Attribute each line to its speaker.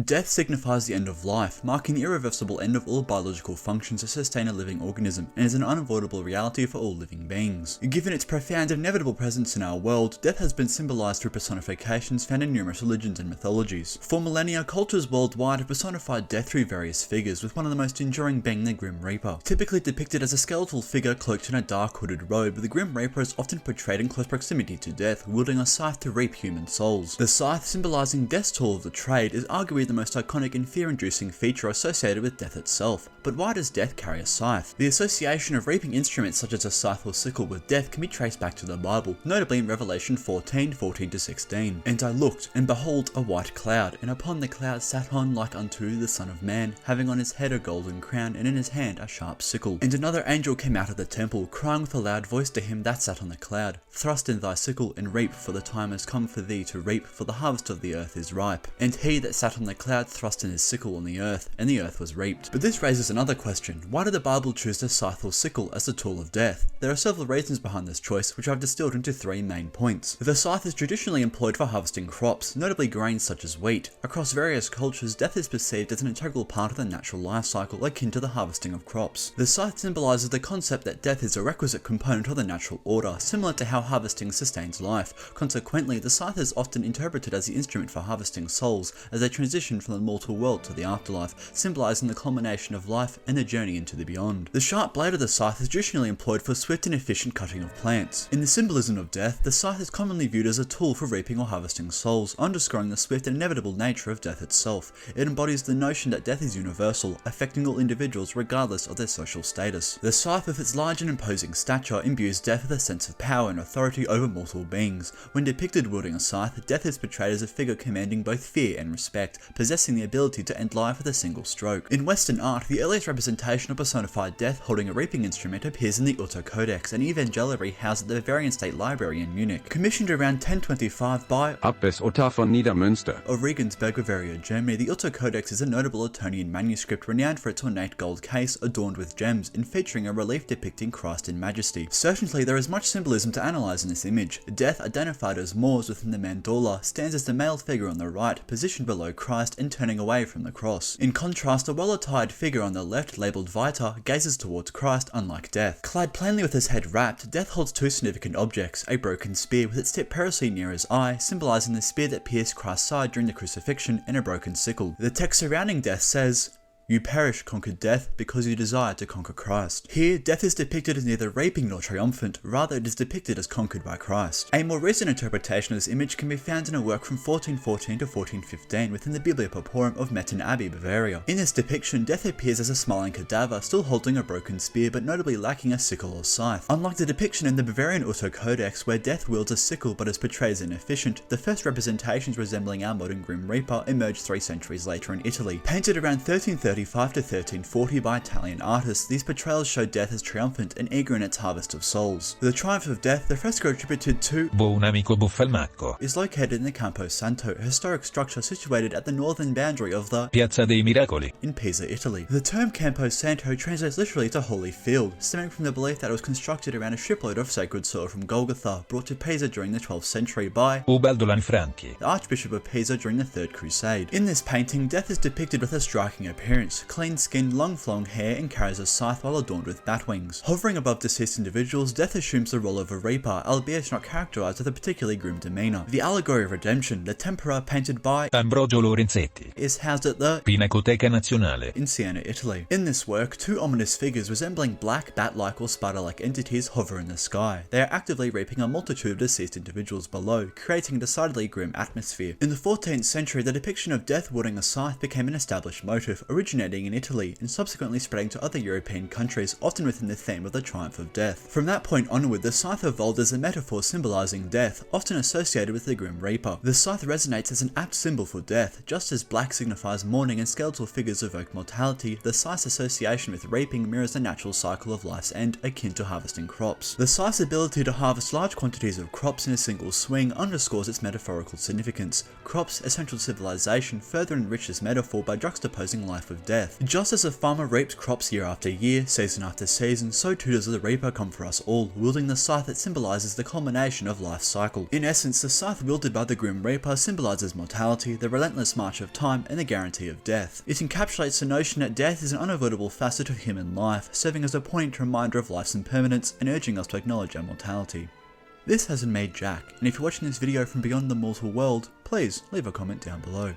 Speaker 1: Death signifies the end of life, marking the irreversible end of all biological functions that sustain a living organism, and is an unavoidable reality for all living beings. Given its profound and inevitable presence in our world, death has been symbolized through personifications found in numerous religions and mythologies. For millennia, cultures worldwide have personified death through various figures, with one of the most enduring being the Grim Reaper. Typically depicted as a skeletal figure cloaked in a dark hooded robe, the Grim Reaper is often portrayed in close proximity to death, wielding a scythe to reap human souls. The scythe, symbolizing death's tool of the trade, is arguably the most iconic and fear-inducing feature associated with death itself. But why does death carry a scythe? The association of reaping instruments such as a scythe or sickle with death can be traced back to the Bible, notably in Revelation 14:14-16. And I looked, and behold a white cloud, and upon the cloud sat on like unto the Son of Man, having on his head a golden crown, and in his hand a sharp sickle. And another angel came out of the temple, crying with a loud voice to him that sat on the cloud, Thrust in thy sickle, and reap, for the time has come for thee to reap, for the harvest of the earth is ripe. And he that sat on the cloud thrust in his sickle on the earth, and the earth was reaped. But this raises another question: why did the Bible choose the scythe or sickle as the tool of death? There are several reasons behind this choice, which I've distilled into three main points. The scythe is traditionally employed for harvesting crops, notably grains such as wheat. Across various cultures, death is perceived as an integral part of the natural life cycle, akin to the harvesting of crops. The scythe symbolizes the concept that death is a requisite component of the natural order, similar to how harvesting sustains life. Consequently, the scythe is often interpreted as the instrument for harvesting souls as they transition from the mortal world to the afterlife, symbolizing the culmination of life and the journey into the beyond. The sharp blade of the scythe is traditionally employed for swift and efficient cutting of plants. In the symbolism of death, the scythe is commonly viewed as a tool for reaping or harvesting souls, underscoring the swift and inevitable nature of death itself. It embodies the notion that death is universal, affecting all individuals regardless of their social status. The scythe, with its large and imposing stature, imbues death with a sense of power and authority over mortal beings. When depicted wielding a scythe, death is portrayed as a figure commanding both fear and respect, possessing the ability to end life with a single stroke. In Western art, the earliest representation of personified death holding a reaping instrument appears in the Otto Codex, an evangelary housed at the Bavarian State Library in Munich. Commissioned around 1025 by
Speaker 2: Abbess Otto von Niedermünster
Speaker 1: of Regensburg, Bavaria, Germany, the Otto Codex is a notable Ottonian manuscript renowned for its ornate gold case adorned with gems and featuring a relief depicting Christ in majesty. Certainly, there is much symbolism to analyze in this image. Death, identified as Mors within the mandala, stands as the male figure on the right, positioned below Christ and turning away from the cross. In contrast, a well-attired figure on the left, labelled Vita, gazes towards Christ, unlike Death. Clad plainly with his head wrapped, Death holds two significant objects: a broken spear with its tip perilously near his eye, symbolising the spear that pierced Christ's side during the crucifixion, and a broken sickle. The text surrounding Death says, "You perish, conquered death, because you desire to conquer Christ." Here, death is depicted as neither raping nor triumphant, rather it is depicted as conquered by Christ. A more recent interpretation of this image can be found in a work from 1414 to 1415 within the Biblia Pauperum of Metten Abbey, Bavaria. In this depiction, death appears as a smiling cadaver, still holding a broken spear but notably lacking a sickle or scythe. Unlike the depiction in the Bavarian Otto Codex, where death wields a sickle but is portrayed as inefficient, the first representations resembling our modern Grim Reaper emerged 3 centuries later in Italy. Painted around 1335 to 1340 by Italian artists, these portrayals show death as triumphant and eager in its harvest of souls. The Triumph of Death, the fresco attributed to
Speaker 3: Buon amico Buffalmacco,
Speaker 1: is located in the Campo Santo, a historic structure situated at the northern boundary of the
Speaker 3: Piazza dei Miracoli
Speaker 1: in Pisa, Italy. The term Campo Santo translates literally to holy field, stemming from the belief that it was constructed around a shipload of sacred soil from Golgotha, brought to Pisa during the 12th century by
Speaker 3: Ubaldo Lanfranchi,
Speaker 1: the Archbishop of Pisa during the Third Crusade. In this painting, death is depicted with a striking appearance: clean skin, long flowing hair, and carries a scythe while adorned with bat wings. Hovering above deceased individuals, death assumes the role of a reaper, albeit not characterized with a particularly grim demeanor. The Allegory of Redemption, the Tempera, painted by
Speaker 3: Ambrogio Lorenzetti,
Speaker 1: is housed at the
Speaker 3: Pinacoteca Nazionale
Speaker 1: in Siena, Italy. In this work, 2 ominous figures resembling black, bat-like or spider-like entities hover in the sky. They are actively reaping a multitude of deceased individuals below, creating a decidedly grim atmosphere. In the 14th century, the depiction of death wielding a scythe became an established motif, originating in Italy and subsequently spreading to other European countries, often within the theme of the Triumph of Death. From that point onward, the scythe evolved as a metaphor symbolizing death, often associated with the Grim Reaper. The scythe resonates as an apt symbol for death. Just as black signifies mourning and skeletal figures evoke mortality, the scythe's association with reaping mirrors the natural cycle of life's end, akin to harvesting crops. The scythe's ability to harvest large quantities of crops in a single swing underscores its metaphorical significance. Crops, essential to civilization, further enrich this metaphor by juxtaposing life with of death. Just as a farmer reaps crops year after year, season after season, so too does the Reaper come for us all, wielding the scythe that symbolises the culmination of life's cycle. In essence, the scythe wielded by the Grim Reaper symbolises mortality, the relentless march of time, and the guarantee of death. It encapsulates the notion that death is an unavoidable facet of human life, serving as a poignant reminder of life's impermanence and urging us to acknowledge our mortality. This has been me, Jack, and if you're watching this video from beyond the mortal world, please leave a comment down below.